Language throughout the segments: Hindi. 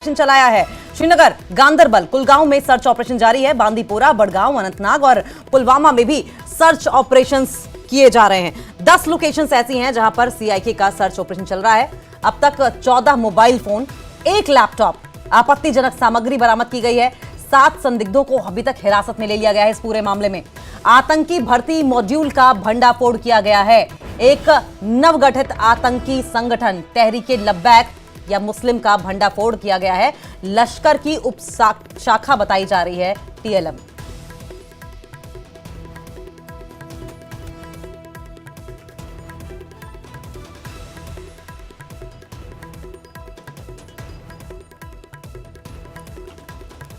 चलाया है। श्रीनगर, गांदरबल, कुलगांव में सर्च ऑपरेशन जारी है। बांदीपोरा, बड़गांव, अनंतनाग और पुलवामा में भी सर्च ऑपरेशंस किए जा रहे हैं। 10 लोकेशंस ऐसी हैं जहां पर सीआईके का सर्च ऑपरेशन चल रहा है। अब तक 14 मोबाइल फोन, 1 लैपटॉप, आपत्तिजनक सामग्री बरामद की गई है। 7 संदिग्धों को अभी तक हिरासत में ले लिया गया है। इस पूरे मामले में आतंकी भर्ती मॉड्यूल का भंडाफोड़ किया गया है। एक नवगठित आतंकी संगठन तहरीके लब्बैक या मुस्लिम का भंडाफोड़ किया गया है। लश्कर की उप शाखा बताई जा रही है टीएलएम।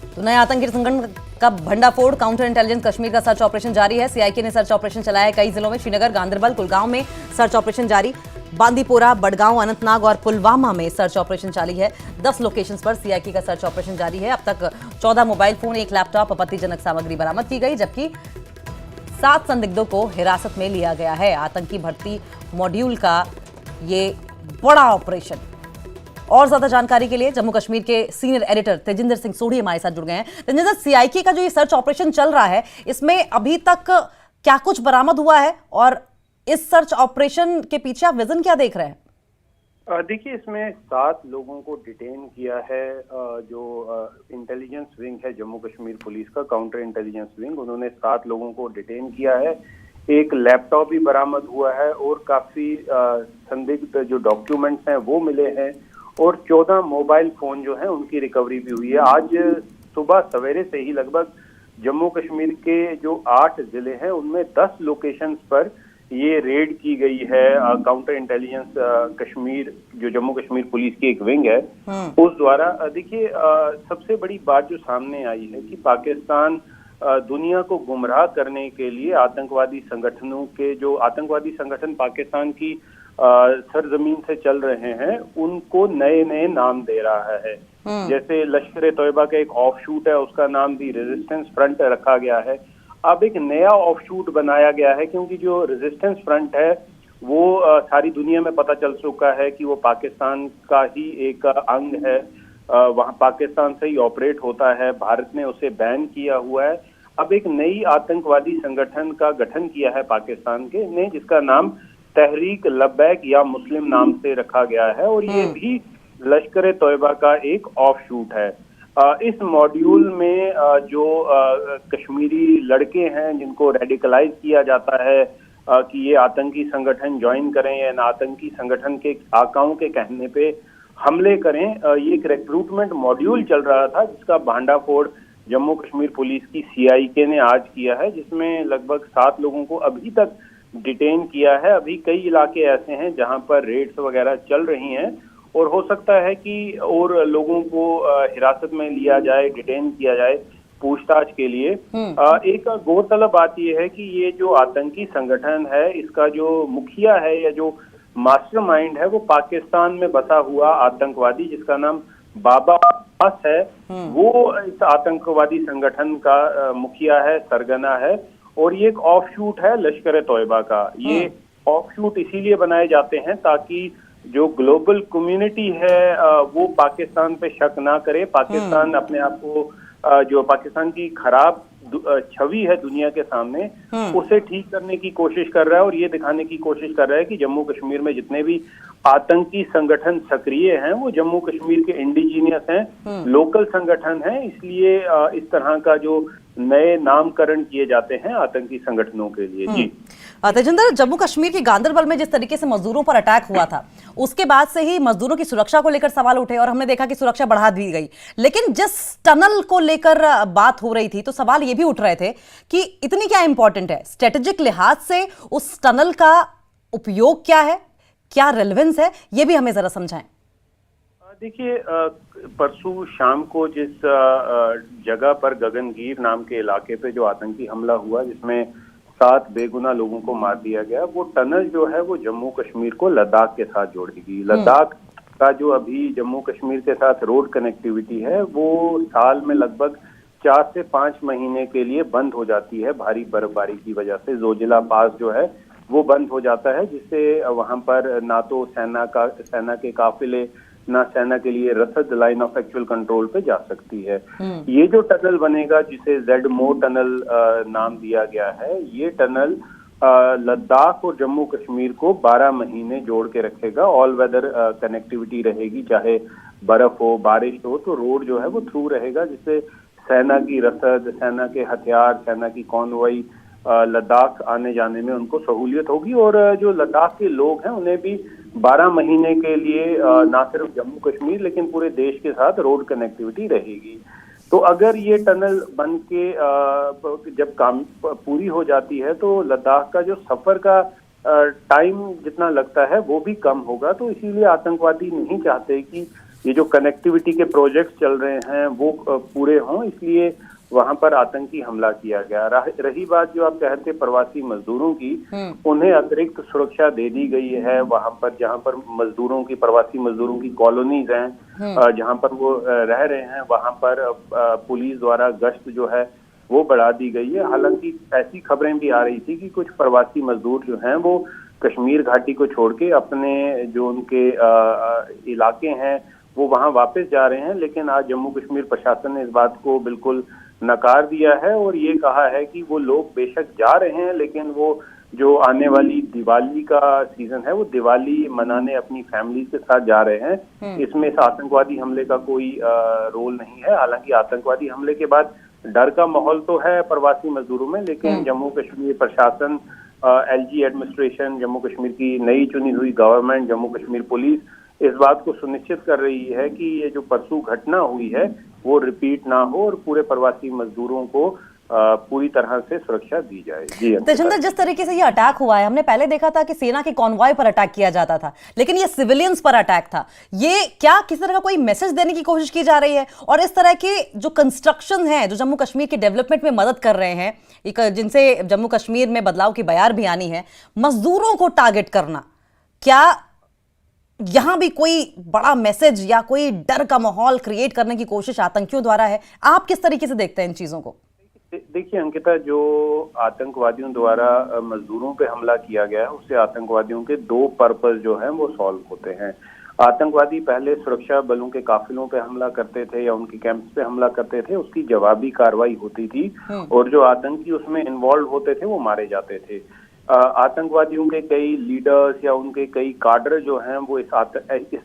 तो नए आतंकी संगठन का भंडाफोड़, काउंटर इंटेलिजेंस कश्मीर का सर्च ऑपरेशन जारी है। सीआईके ने सर्च ऑपरेशन चलाया है कई जिलों में। श्रीनगर, गांदरबल, कुलगांव में सर्च ऑपरेशन जारी। बांदीपोरा, बड़गांव, अनंतनाग और पुलवामा में सर्च ऑपरेशन जारी है। 10 लोकेशंस पर सीआईके का सर्च ऑपरेशन जारी है। अब तक 14 मोबाइल फोन, 1 लैपटॉप, आपत्तिजनक सामग्री बरामद की गई, जबकि 7 संदिग्धों को हिरासत में लिया गया है। आतंकी भर्ती मॉड्यूल का ये बड़ा ऑपरेशन। और ज्यादा जानकारी के लिए जम्मू कश्मीर के सीनियर एडिटर तेजिंदर सिंह सोढ़ी हमारे साथ जुड़ गए हैं। तेजिंदर, सीआईके का जो ये सर्च ऑपरेशन चल रहा है, इसमें अभी तक क्या कुछ बरामद हुआ है और इस सर्च ऑपरेशन के पीछे आप विजन क्या देख रहे हैं? देखिए, इसमें 7 लोगों को डिटेन किया है। जो इंटेलिजेंस विंग है जम्मू कश्मीर पुलिस का, काउंटर इंटेलिजेंस विंग, उन्होंने 7 लोगों को डिटेन किया है। एक लैपटॉप भी बरामद हुआ है और काफी संदिग्ध जो डॉक्यूमेंट्स हैं वो मिले हैं और 14 मोबाइल फोन जो हैं उनकी रिकवरी भी हुई है। आज सुबह सवेरे से ही लगभग जम्मू कश्मीर के जो 8 जिले हैं उनमें 10 लोकेशंस पर ये रेड की गई है। काउंटर इंटेलिजेंस कश्मीर, जो जम्मू कश्मीर पुलिस की एक विंग है, उस द्वारा। देखिए, सबसे बड़ी बात जो सामने आई है कि पाकिस्तान दुनिया को गुमराह करने के लिए आतंकवादी संगठनों के, जो आतंकवादी संगठन पाकिस्तान की सरजमीन से चल रहे हैं, उनको नए नए नाम दे रहा है। जैसे लश्कर तोयबा का एक ऑफशूट है, उसका नाम दी रेजिस्टेंस फ्रंट रखा गया है। अब एक नया ऑफशूट बनाया गया है, क्योंकि जो रेजिस्टेंस फ्रंट है वो सारी दुनिया में पता चल चुका है कि वो पाकिस्तान का ही एक अंग है। वहाँ पाकिस्तान से ही ऑपरेट होता है। भारत ने उसे बैन किया हुआ है। अब एक नई आतंकवादी संगठन का गठन किया है पाकिस्तान के ने, जिसका नाम तहरीक लब्बैक या मुस्लिम नाम से रखा गया है और ये भी लश्कर तोयबा का एक ऑफशूट है। इस मॉड्यूल में जो कश्मीरी लड़के हैं जिनको रेडिकलाइज किया जाता है कि ये आतंकी संगठन ज्वाइन करें या इन आतंकी संगठन के आकाओं के कहने पे हमले करें, ये एक रिक्रूटमेंट मॉड्यूल चल रहा था जिसका भांडाफोड़ जम्मू कश्मीर पुलिस की सीआईके ने आज किया है, जिसमें लगभग 7 लोगों को अभी तक डिटेन किया है। अभी कई इलाके ऐसे हैं जहां पर रेड्स वगैरह चल रही हैं और हो सकता है कि और लोगों को हिरासत में लिया जाए, डिटेन किया जाए पूछताछ के लिए। एक गौरतलब बात यह है कि ये जो आतंकी संगठन है, इसका जो मुखिया है या जो मास्टरमाइंड है, वो पाकिस्तान में बसा हुआ आतंकवादी जिसका नाम बाबा अब्बास है, वो इस आतंकवादी संगठन का मुखिया है, सरगना है। और ये एक ऑफशूट है लश्कर तोयबा का। ये ऑफशूट इसीलिए बनाए जाते हैं ताकि जो ग्लोबल कम्युनिटी है वो पाकिस्तान पे शक ना करे। पाकिस्तान अपने आप को, जो पाकिस्तान की खराब छवि है दुनिया के सामने, उसे ठीक करने की कोशिश कर रहा है और ये दिखाने की कोशिश कर रहा है कि जम्मू कश्मीर में जितने भी आतंकी संगठन सक्रिय हैं वो जम्मू कश्मीर के इंडिजीनियस हैं, लोकल संगठन हैं। इसलिए इस तरह का जो नए नामकरण किए जाते हैं आतंकी संगठनों के लिए। जी तेजिंदर, जम्मू कश्मीर के गांदरबल में जिस तरीके से मजदूरों पर अटैक हुआ था, उसके बाद से ही मजदूरों की सुरक्षा को लेकर सवाल उठे और हमने देखा कि सुरक्षा बढ़ा दी गई। लेकिन जिस टनल को लेकर बात हो रही थी तो सवाल ये भी उठ रहे थे कि इतनी क्या इंपॉर्टेंट है, स्ट्रेटेजिक लिहाज से उस टनल का उपयोग क्या है, क्या रेलेवेंस है, ये भी हमें जरा समझाएं। देखिए, परसों शाम को जिस जगह पर गगनगीर नाम के इलाके पे जो आतंकी हमला हुआ, जिसमें 7 बेगुनाह लोगों को मार दिया गया, वो टनल जो है वो जम्मू कश्मीर को लद्दाख के साथ जोड़ेगी। लद्दाख का जो अभी जम्मू कश्मीर के साथ रोड कनेक्टिविटी है वो साल में लगभग 4 से 5 महीने के लिए बंद हो जाती है भारी बर्फबारी की वजह से। जोजिला पास जो है वो बंद हो जाता है, जिससे वहां पर ना तो सेना के काफिले ना सेना के लिए रसद लाइन ऑफ एक्चुअल कंट्रोल पे जा सकती है। ये जो टनल बनेगा जिसे जेडमो टनल नाम दिया गया है, ये टनल लद्दाख और जम्मू कश्मीर को 12 महीने जोड़ के रखेगा। ऑल वेदर कनेक्टिविटी रहेगी, चाहे बर्फ हो बारिश हो, तो रोड जो है वो थ्रू रहेगा, जिससे सेना की रसद, सेना के हथियार, सेना की कॉन्वॉय लद्दाख आने जाने में उनको सहूलियत होगी। और जो लद्दाख के लोग हैं उन्हें भी 12 महीने के लिए ना सिर्फ जम्मू कश्मीर लेकिन पूरे देश के साथ रोड कनेक्टिविटी रहेगी। तो अगर ये टनल बन के जब काम पूरी हो जाती है तो लद्दाख का जो सफर का टाइम जितना लगता है वो भी कम होगा। तो इसीलिए आतंकवादी नहीं चाहते कि ये जो कनेक्टिविटी के प्रोजेक्ट चल रहे हैं वो पूरे हों, इसलिए वहां पर आतंकी हमला किया गया। रही बात जो आप कहते प्रवासी मजदूरों की, उन्हें अतिरिक्त सुरक्षा दे दी गई है वहां पर, जहां पर मजदूरों की, प्रवासी मजदूरों की कॉलोनीज हैं, जहां पर वो रह रहे हैं, वहां पर पुलिस द्वारा गश्त जो है वो बढ़ा दी गई है। हालांकि ऐसी खबरें भी आ रही थी कि कुछ प्रवासी मजदूर जो हैं वो कश्मीर घाटी को छोड़ के अपने जो उनके इलाके हैं वो वहां वापस जा रहे हैं, लेकिन आज जम्मू कश्मीर प्रशासन ने इस बात को बिल्कुल नकार दिया है और ये कहा है कि वो लोग बेशक जा रहे हैं लेकिन वो जो आने वाली दिवाली का सीजन है वो दिवाली मनाने अपनी फैमिली के साथ जा रहे हैं। इसमें इस आतंकवादी हमले का कोई रोल नहीं है। हालांकि आतंकवादी हमले के बाद डर का माहौल तो है प्रवासी मजदूरों में, लेकिन जम्मू कश्मीर प्रशासन, एलजी एडमिनिस्ट्रेशन, जम्मू कश्मीर की नई चुनी हुई गवर्नमेंट, जम्मू कश्मीर पुलिस इस बात को सुनिश्चित कर रही है कि ये जो परसों घटना हुई है वो रिपीट ना हो और पूरे प्रवासी मजदूरों को पूरी तरह से सुरक्षा दी जाए। जी तेजिंदर, जिस तरीके से ये अटैक हुआ है, हमने पहले देखा था कि सेना के कॉन्वॉय पर अटैक किया जाता था, लेकिन ये सिविलियंस पर अटैक था। ये क्या किसी तरह का कोई मैसेज देने की कोशिश की जा रही है? और इस तरह के जो कंस्ट्रक्शन है जो जम्मू कश्मीर के डेवलपमेंट में मदद कर रहे हैं, जिनसे जम्मू कश्मीर में बदलाव की बयार भी आनी है, मजदूरों को टारगेट करना, क्या यहां भी कोई बड़ा मैसेज या कोई डर का माहौल क्रिएट करने की कोशिश आतंकियों द्वारा है? आप किस तरीके से देखते हैं इन चीजों को? देखिए अंकिता, जो आतंकवादियों द्वारा मजदूरों पे हमला किया गया है उससे आतंकवादियों के दो पर्पस जो हैं वो सॉल्व होते हैं। आतंकवादी पहले सुरक्षा बलों के काफिलों पे हमला करते थे या उनके कैंप्स पे हमला करते थे, उसकी जवाबी कार्रवाई होती थी और जो आतंकी उसमें इन्वॉल्व होते थे वो मारे जाते थे। आतंकवादियों के कई लीडर्स या उनके कई काडर जो हैं वो इस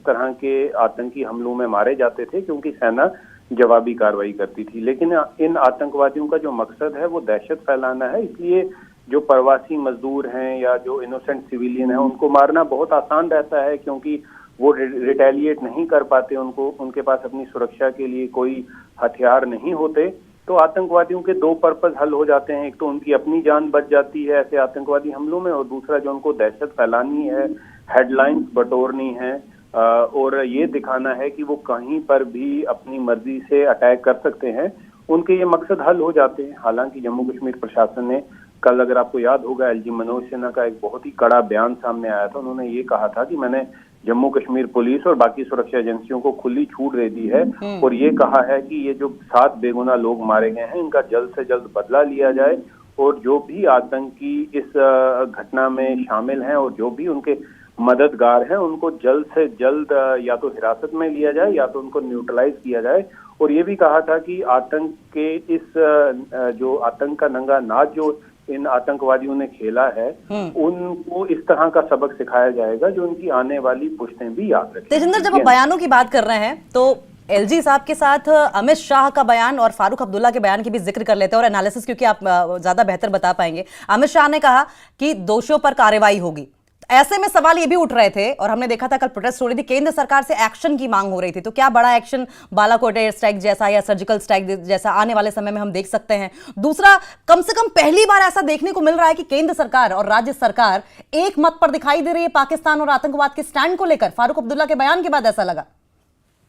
तरह के आतंकी हमलों में मारे जाते थे क्योंकि सेना जवाबी कार्रवाई करती थी। लेकिन इन आतंकवादियों का जो मकसद है वो दहशत फैलाना है, इसलिए जो प्रवासी मजदूर हैं या जो इनोसेंट सिविलियन हैं उनको मारना बहुत आसान रहता है क्योंकि वो रिटेलिएट नहीं कर पाते, उनके पास अपनी सुरक्षा के लिए कोई हथियार नहीं होते। तो आतंकवादियों के दो पर्पस हल हो जाते हैं, एक तो उनकी अपनी जान बच जाती है ऐसे आतंकवादी हमलों में, और दूसरा जो उनको दहशत फैलानी है, हेडलाइंस बटोरनी है और ये दिखाना है कि वो कहीं पर भी अपनी मर्जी से अटैक कर सकते हैं, उनके ये मकसद हल हो जाते हैं। हालांकि जम्मू कश्मीर प्रशासन ने कल, अगर आपको याद होगा, एलजी मनोज सिन्हा का एक बहुत ही कड़ा बयान सामने आया था। उन्होंने ये कहा था कि मैंने जम्मू कश्मीर पुलिस और बाकी सुरक्षा एजेंसियों को खुली छूट दे दी है और ये कहा है कि ये जो 7 बेगुनाह लोग मारे गए हैं इनका जल्द से जल्द बदला लिया जाए और जो भी आतंकी इस घटना में शामिल हैं और जो भी उनके मददगार हैं उनको जल्द से जल्द या तो हिरासत में लिया जाए या तो उनको न्यूट्रलाइज किया जाए। और ये भी कहा था कि आतंक के इस जो आतंक का नंगा नाच जो इन आतंकवादियों ने खेला है उनको इस तरह का सबक सिखाया जाएगा जो उनकी आने वाली पुश्तें भी याद रखें। तेजिंदर, जब आप बयानों की बात कर रहे हैं तो एलजी साहब के साथ अमित शाह का बयान और फारूक अब्दुल्ला के बयान की भी जिक्र कर लेते हैं और एनालिसिस, क्योंकि आप ज्यादा बेहतर बता पाएंगे। अमित शाह ने कहा कि दोषियों पर कार्रवाई होगी। ऐसे में सवाल ये भी उठ रहे थे और हमने देखा था कल प्रोटेस्ट हो रही थी, केंद्र सरकार से एक्शन की मांग हो रही थी, तो क्या बड़ा एक्शन बालाकोट एयर स्ट्राइक जैसा या सर्जिकल स्ट्राइक जैसा आने वाले समय में हम देख सकते हैं? दूसरा, कम से कम पहली बार ऐसा देखने को मिल रहा है कि केंद्र सरकार और राज्य सरकार एक मत पर दिखाई दे रही है पाकिस्तान और आतंकवाद के स्टैंड को लेकर। फारूक अब्दुल्ला के बयान के बाद ऐसा लगा।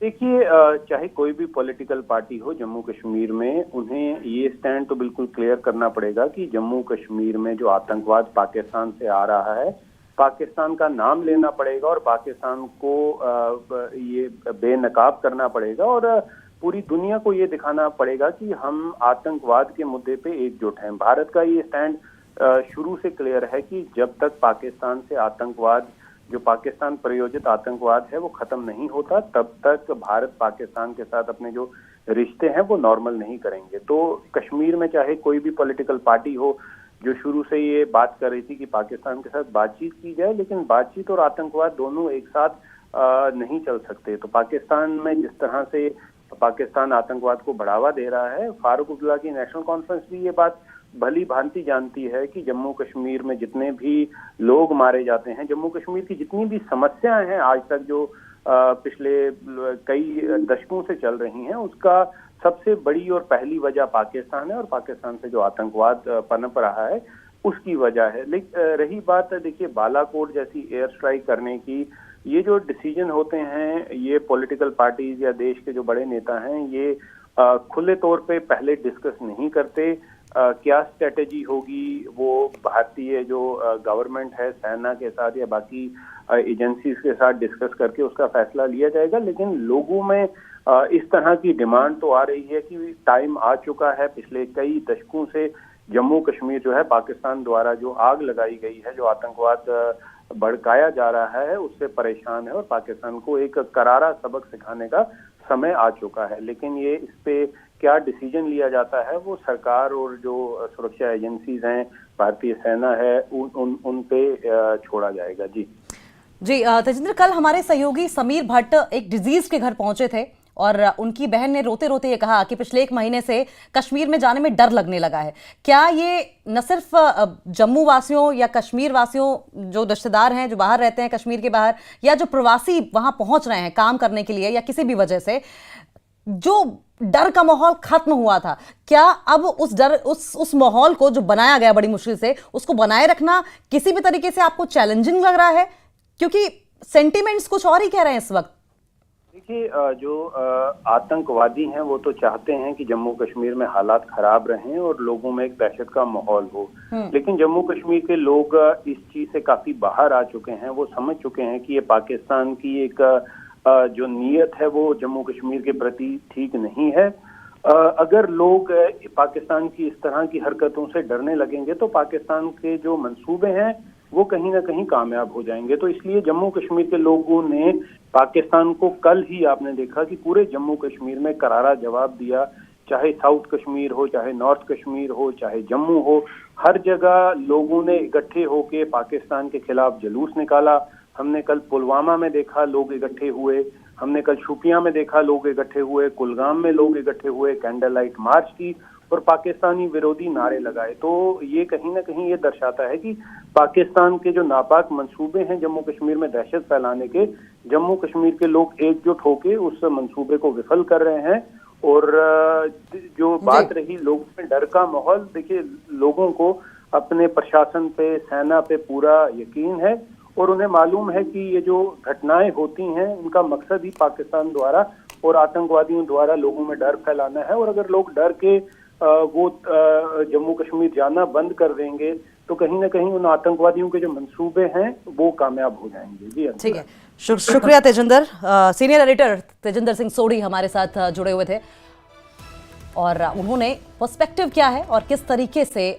देखिए, चाहे कोई भी पॉलिटिकल पार्टी हो जम्मू कश्मीर में, उन्हें ये स्टैंड तो बिल्कुल क्लियर करना पड़ेगा कि जम्मू कश्मीर में जो आतंकवाद पाकिस्तान से आ रहा है, पाकिस्तान का नाम लेना पड़ेगा और पाकिस्तान को ये बेनकाब करना पड़ेगा और पूरी दुनिया को ये दिखाना पड़ेगा कि हम आतंकवाद के मुद्दे पे एकजुट हैं। भारत का ये स्टैंड शुरू से क्लियर है कि जब तक पाकिस्तान से आतंकवाद जो पाकिस्तान प्रायोजित आतंकवाद है वो खत्म नहीं होता, तब तक भारत पाकिस्तान के साथ अपने जो रिश्ते हैं वो नॉर्मल नहीं करेंगे। तो कश्मीर में चाहे कोई भी पॉलिटिकल पार्टी हो जो शुरू से ये बात कर रही थी कि पाकिस्तान के साथ बातचीत की जाए, लेकिन बातचीत और आतंकवाद दोनों एक साथ नहीं चल सकते। तो पाकिस्तान में जिस तरह से पाकिस्तान आतंकवाद को बढ़ावा दे रहा है, फारूक अब्दुल्ला की नेशनल कॉन्फ्रेंस भी ये बात भली भांति जानती है कि जम्मू कश्मीर में जितने भी लोग मारे जाते हैं, जम्मू कश्मीर की जितनी भी समस्याएं हैं आज तक जो पिछले कई दशकों से चल रही हैं, उसका सबसे बड़ी और पहली वजह पाकिस्तान है और पाकिस्तान से जो आतंकवाद पनप रहा है उसकी वजह है। लेकिन रही बात देखिए बालाकोट जैसी एयर स्ट्राइक करने की, ये जो डिसीजन होते हैं ये पॉलिटिकल पार्टीज या देश के जो बड़े नेता हैं ये खुले तौर पे पहले डिस्कस नहीं करते। क्या स्ट्रेटेजी होगी वो भारतीय जो गवर्नमेंट है सेना के साथ या बाकी एजेंसीज के साथ डिस्कस करके उसका फैसला लिया जाएगा। लेकिन लोगों में इस तरह की डिमांड तो आ रही है कि टाइम आ चुका है, पिछले कई दशकों से जम्मू कश्मीर जो है पाकिस्तान द्वारा जो आग लगाई गई है, जो आतंकवाद भड़काया जा रहा है, उससे परेशान है और पाकिस्तान को एक करारा सबक सिखाने का समय आ चुका है। लेकिन ये इस पे क्या डिसीजन लिया जाता है वो सरकार और जो सुरक्षा एजेंसीज हैं, भारतीय सेना है, उन पे छोड़ा जाएगा। जी तेजिंदर, कल हमारे सहयोगी समीर भट्ट एक डिजीज के घर पहुंचे थे और उनकी बहन ने रोते रोते ये कहा कि पिछले 1 महीने से कश्मीर में जाने में डर लगने लगा है। क्या ये न सिर्फ जम्मू वासियों या कश्मीर वासियों जो रिश्तेदार हैं जो बाहर रहते हैं कश्मीर के बाहर, या जो प्रवासी वहां पहुंच रहे हैं काम करने के लिए या किसी भी वजह से, जो डर का माहौल खत्म हुआ था, क्या अब उस डर उस माहौल को जो बनाया गया बड़ी मुश्किल से, उसको बनाए रखना किसी भी तरीके से आपको चैलेंजिंग लग रहा है? क्योंकि सेंटिमेंट्स कुछ और ही कह रहे हैं इस वक्त। देखिए जो आतंकवादी हैं वो तो चाहते हैं कि जम्मू कश्मीर में हालात खराब रहें और लोगों में एक दहशत का माहौल हो, लेकिन जम्मू कश्मीर के लोग इस चीज से काफी बाहर आ चुके हैं। वो समझ चुके हैं कि ये पाकिस्तान की एक जो नीयत है वो जम्मू कश्मीर के प्रति ठीक नहीं है। अगर लोग पाकिस्तान की इस तरह की हरकतों से डरने लगेंगे तो पाकिस्तान के जो मंसूबे हैं वो कहीं ना कहीं कामयाब हो जाएंगे। तो इसलिए जम्मू कश्मीर के लोगों ने पाकिस्तान को कल ही आपने देखा कि पूरे जम्मू कश्मीर में करारा जवाब दिया, चाहे साउथ कश्मीर हो, चाहे नॉर्थ कश्मीर हो, चाहे जम्मू हो, हर जगह लोगों ने इकट्ठे होके पाकिस्तान के खिलाफ जुलूस निकाला। हमने कल पुलवामा में देखा लोग इकट्ठे हुए, हमने कल शोपियां में देखा लोग इकट्ठे हुए, कुलगाम में लोग इकट्ठे हुए, कैंडल लाइट मार्च की और पाकिस्तानी विरोधी नारे लगाए। तो ये कहीं ना कहीं ये दर्शाता है कि पाकिस्तान के जो नापाक मंसूबे हैं जम्मू कश्मीर में दहशत फैलाने के, जम्मू कश्मीर के लोग एकजुट होकर उस मंसूबे को विफल कर रहे हैं। और जो बात रही लोगों में डर का माहौल, देखिए लोगों को अपने प्रशासन पे, सेना पे पूरा यकीन है और उन्हें मालूम है कि ये जो घटनाएं होती हैं उनका मकसद ही पाकिस्तान द्वारा और आतंकवादियों द्वारा लोगों में डर फैलाना है। और अगर लोग डर के वो जम्मू कश्मीर जाना बंद कर देंगे तो कहीं ना कहीं उन आतंकवादियों के जो मंसूबे हैं वो कामयाब हो जाएंगे। जी ठीक है, शुक्रिया तेजिंदर। सीनियर एडिटर तेजिंदर सिंह सोढ़ी हमारे साथ जुड़े हुए थे और उन्होंने पर्सपेक्टिव क्या है और किस तरीके से